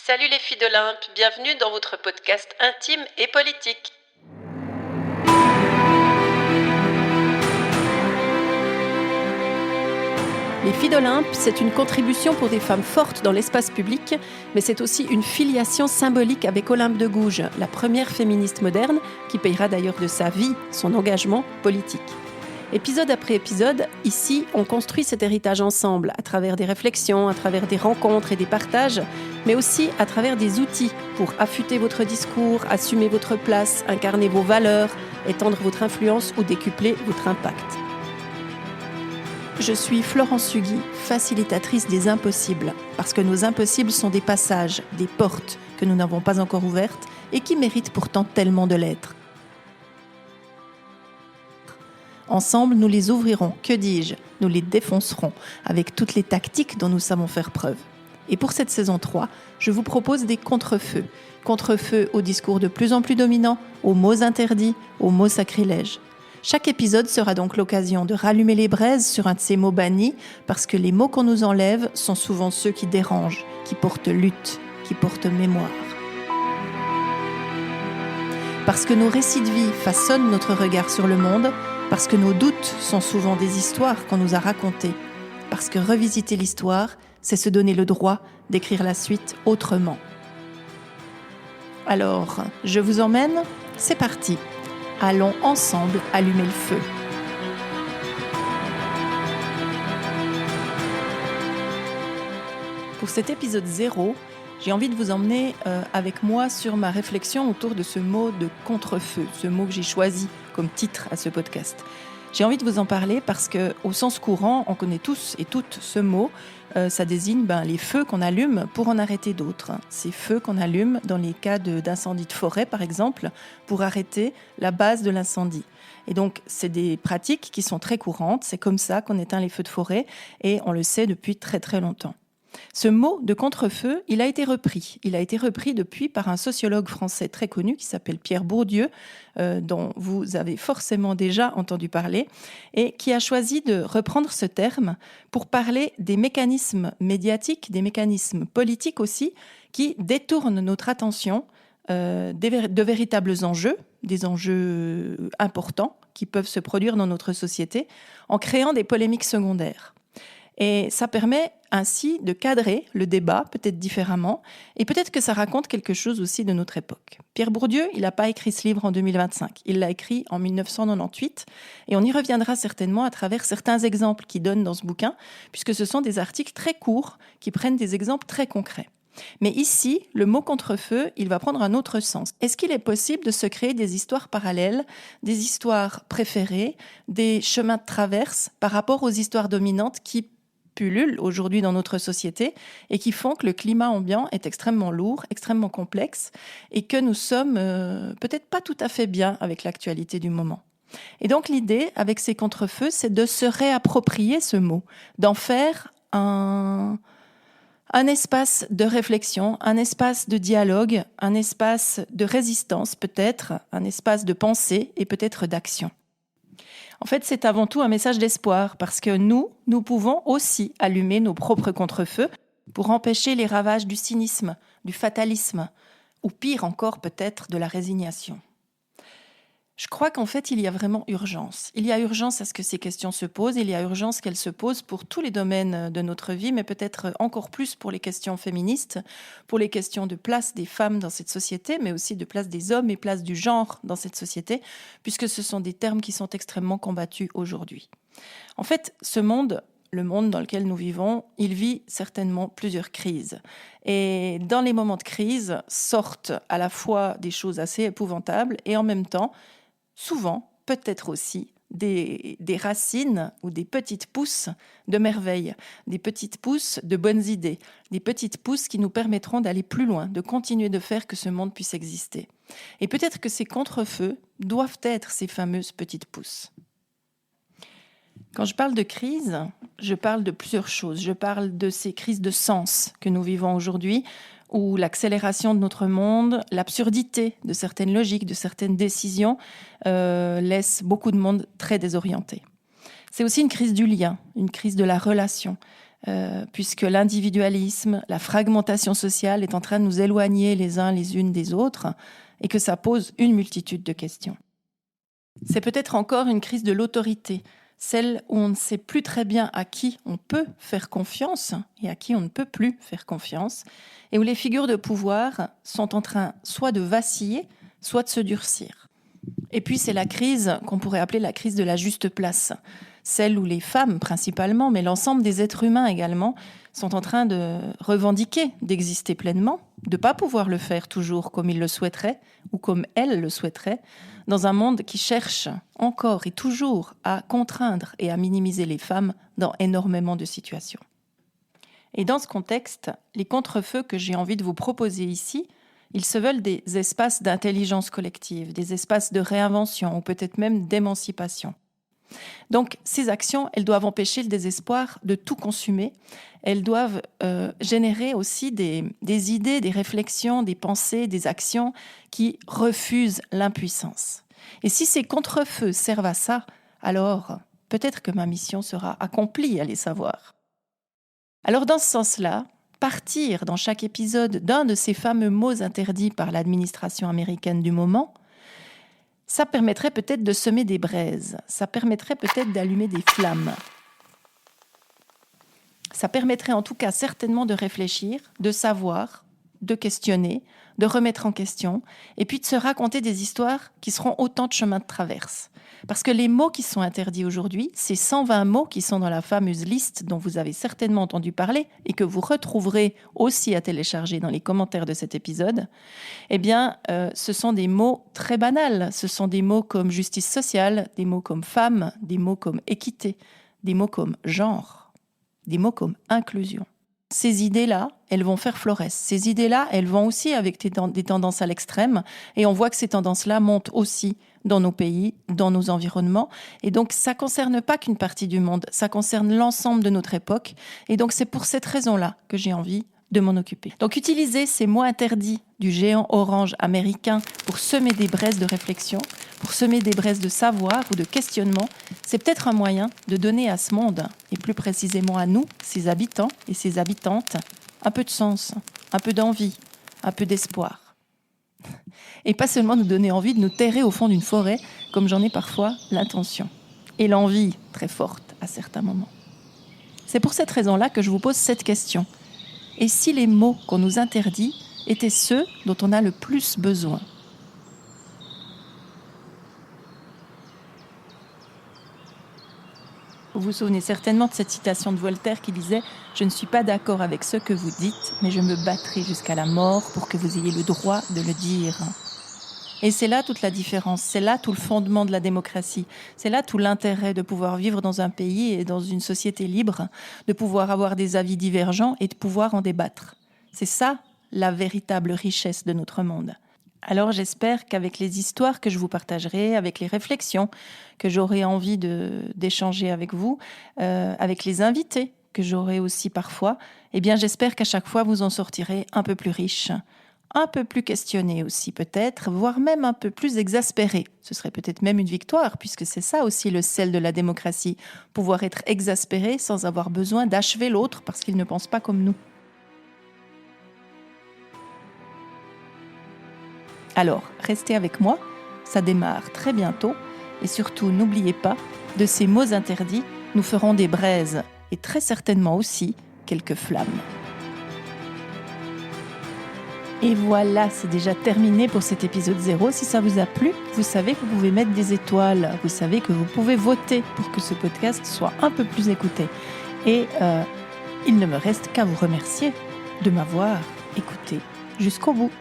Salut les filles d'Olympe, bienvenue dans votre podcast intime et politique. Les filles d'Olympe, c'est une contribution pour des femmes fortes dans l'espace public, mais c'est aussi une filiation symbolique avec Olympe de Gouges, la première féministe moderne, qui payera d'ailleurs de sa vie son engagement politique. Épisode après épisode, ici, on construit cet héritage ensemble, à travers des réflexions, à travers des rencontres et des partages, mais aussi à travers des outils pour affûter votre discours, assumer votre place, incarner vos valeurs, étendre votre influence ou décupler votre impact. Je suis Florence Hugui, facilitatrice des impossibles, parce que nos impossibles sont des passages, des portes que nous n'avons pas encore ouvertes et qui méritent pourtant tellement de l'être. Ensemble, nous les ouvrirons, que dis-je, nous les défoncerons, avec toutes les tactiques dont nous savons faire preuve. Et pour cette saison 3, je vous propose des contre-feux. Contre-feux aux discours de plus en plus dominants, aux mots interdits, aux mots sacrilèges. Chaque épisode sera donc l'occasion de rallumer les braises sur un de ces mots bannis, parce que les mots qu'on nous enlève sont souvent ceux qui dérangent, qui portent lutte, qui portent mémoire. Parce que nos récits de vie façonnent notre regard sur le monde, parce que nos doutes sont souvent des histoires qu'on nous a racontées, parce que revisiter l'histoire, c'est se donner le droit d'écrire la suite autrement. Alors, je vous emmène, c'est parti. Allons ensemble allumer le feu. Pour cet épisode 0, j'ai envie de vous emmener avec moi sur ma réflexion autour de ce mot de contre-feu, ce mot que j'ai choisi comme titre à ce podcast. J'ai envie de vous en parler parce qu'au sens courant, on connaît tous et toutes ce mot. Ça désigne les feux qu'on allume pour en arrêter d'autres. Ces feux qu'on allume dans les cas d'incendie de forêt, par exemple, pour arrêter la base de l'incendie. Et donc, c'est des pratiques qui sont très courantes. C'est comme ça qu'on éteint les feux de forêt et on le sait depuis très très longtemps. Ce mot de contre-feu, il a été repris. Il a été repris depuis par un sociologue français très connu qui s'appelle Pierre Bourdieu, dont vous avez forcément déjà entendu parler, et qui a choisi de reprendre ce terme pour parler des mécanismes médiatiques, des mécanismes politiques aussi, qui détournent notre attention de véritables enjeux, des enjeux importants qui peuvent se produire dans notre société, en créant des polémiques secondaires. Et ça permet ainsi de cadrer le débat, peut-être différemment, et peut-être que ça raconte quelque chose aussi de notre époque. Pierre Bourdieu, il n'a pas écrit ce livre en 2025, il l'a écrit en 1998, et on y reviendra certainement à travers certains exemples qu'il donne dans ce bouquin, puisque ce sont des articles très courts qui prennent des exemples très concrets. Mais ici, le mot contre-feu, il va prendre un autre sens. Est-ce qu'il est possible de se créer des histoires parallèles, des histoires préférées, des chemins de traverse par rapport aux histoires dominantes qui pullulent aujourd'hui dans notre société et qui font que le climat ambiant est extrêmement lourd, extrêmement complexe et que nous sommes peut-être pas tout à fait bien avec l'actualité du moment. Et donc l'idée avec ces contre-feux, c'est de se réapproprier ce mot, d'en faire un espace de réflexion, un espace de dialogue, un espace de résistance peut-être, un espace de pensée et peut-être d'action. En fait, c'est avant tout un message d'espoir parce que nous pouvons aussi allumer nos propres contre-feux pour empêcher les ravages du cynisme, du fatalisme ou pire encore peut-être de la résignation. Je crois qu'en fait, il y a vraiment urgence. Il y a urgence à ce que ces questions se posent, il y a urgence qu'elles se posent pour tous les domaines de notre vie, mais peut-être encore plus pour les questions féministes, pour les questions de place des femmes dans cette société, mais aussi de place des hommes et place du genre dans cette société, puisque ce sont des termes qui sont extrêmement combattus aujourd'hui. En fait, ce monde, le monde dans lequel nous vivons, il vit certainement plusieurs crises. Et dans les moments de crise sortent à la fois des choses assez épouvantables et en même temps, souvent, peut-être aussi, des racines ou des petites pousses de merveilles, des petites pousses de bonnes idées, des petites pousses qui nous permettront d'aller plus loin, de continuer de faire que ce monde puisse exister. Et peut-être que ces contre-feux doivent être ces fameuses petites pousses. Quand je parle de crise, je parle de plusieurs choses. Je parle de ces crises de sens que nous vivons aujourd'hui, où l'accélération de notre monde, l'absurdité de certaines logiques, de certaines décisions, laisse beaucoup de monde très désorienté. C'est aussi une crise du lien, une crise de la relation, puisque l'individualisme, la fragmentation sociale est en train de nous éloigner les uns les unes des autres et que ça pose une multitude de questions. C'est peut-être encore une crise de l'autorité, celle où on ne sait plus très bien à qui on peut faire confiance et à qui on ne peut plus faire confiance, et où les figures de pouvoir sont en train soit de vaciller, soit de se durcir. Et puis c'est la crise qu'on pourrait appeler la crise de la juste place, celle où les femmes principalement, mais l'ensemble des êtres humains également, sont en train de revendiquer d'exister pleinement, de ne pas pouvoir le faire toujours comme ils le souhaiteraient ou comme elles le souhaiteraient, dans un monde qui cherche encore et toujours à contraindre et à minimiser les femmes dans énormément de situations. Et dans ce contexte, les contre-feux que j'ai envie de vous proposer ici, ils se veulent des espaces d'intelligence collective, des espaces de réinvention ou peut-être même d'émancipation. Donc, ces actions, elles doivent empêcher le désespoir de tout consumer. Elles doivent générer aussi des idées, des réflexions, des pensées, des actions qui refusent l'impuissance. Et si ces contre-feux servent à ça, alors peut-être que ma mission sera accomplie, allez savoir. Alors, dans ce sens-là, partir dans chaque épisode d'un de ces fameux mots interdits par l'administration américaine du moment, ça permettrait peut-être de semer des braises, ça permettrait peut-être d'allumer des flammes. Ça permettrait en tout cas certainement de réfléchir, de savoir, de questionner, de remettre en question, et puis de se raconter des histoires qui seront autant de chemins de traverse. Parce que les mots qui sont interdits aujourd'hui, ces 120 mots qui sont dans la fameuse liste dont vous avez certainement entendu parler et que vous retrouverez aussi à télécharger dans les commentaires de cet épisode, eh bien, ce sont des mots très banals. Ce sont des mots comme justice sociale, des mots comme femme, des mots comme équité, des mots comme genre, des mots comme inclusion. Ces idées-là, elles vont faire florès. Ces idées-là, elles vont aussi avec des tendances à l'extrême. Et on voit que ces tendances-là montent aussi dans nos pays, dans nos environnements. Et donc, ça ne concerne pas qu'une partie du monde, ça concerne l'ensemble de notre époque. Et donc, c'est pour cette raison-là que j'ai envie de m'en occuper. Donc, utiliser ces mots interdits du géant orange américain pour semer des braises de réflexion, pour semer des braises de savoir ou de questionnement, c'est peut-être un moyen de donner à ce monde, et plus précisément à nous, ses habitants et ses habitantes, un peu de sens, un peu d'envie, un peu d'espoir. Et pas seulement nous donner envie de nous terrer au fond d'une forêt, comme j'en ai parfois l'intention. Et l'envie très forte à certains moments. C'est pour cette raison-là que je vous pose cette question. Et si les mots qu'on nous interdit étaient ceux dont on a le plus besoin ? Vous vous souvenez certainement de cette citation de Voltaire qui disait « Je ne suis pas d'accord avec ce que vous dites, mais je me battrai jusqu'à la mort pour que vous ayez le droit de le dire. » Et c'est là toute la différence, c'est là tout le fondement de la démocratie, c'est là tout l'intérêt de pouvoir vivre dans un pays et dans une société libre, de pouvoir avoir des avis divergents et de pouvoir en débattre. C'est ça la véritable richesse de notre monde. Alors j'espère qu'avec les histoires que je vous partagerai, avec les réflexions que j'aurai envie d'échanger avec vous, avec les invités que j'aurai aussi parfois, eh bien j'espère qu'à chaque fois vous en sortirez un peu plus riche, un peu plus questionné aussi peut-être, voire même un peu plus exaspéré. Ce serait peut-être même une victoire, puisque c'est ça aussi le sel de la démocratie, pouvoir être exaspéré sans avoir besoin d'achever l'autre parce qu'il ne pense pas comme nous. Alors, restez avec moi, ça démarre très bientôt, et surtout n'oubliez pas, de ces mots interdits, nous ferons des braises, et très certainement aussi quelques flammes. Et voilà, c'est déjà terminé pour cet épisode 0. Si ça vous a plu, vous savez que vous pouvez mettre des étoiles. Vous savez que vous pouvez voter pour que ce podcast soit un peu plus écouté. Et il ne me reste qu'à vous remercier de m'avoir écouté jusqu'au bout.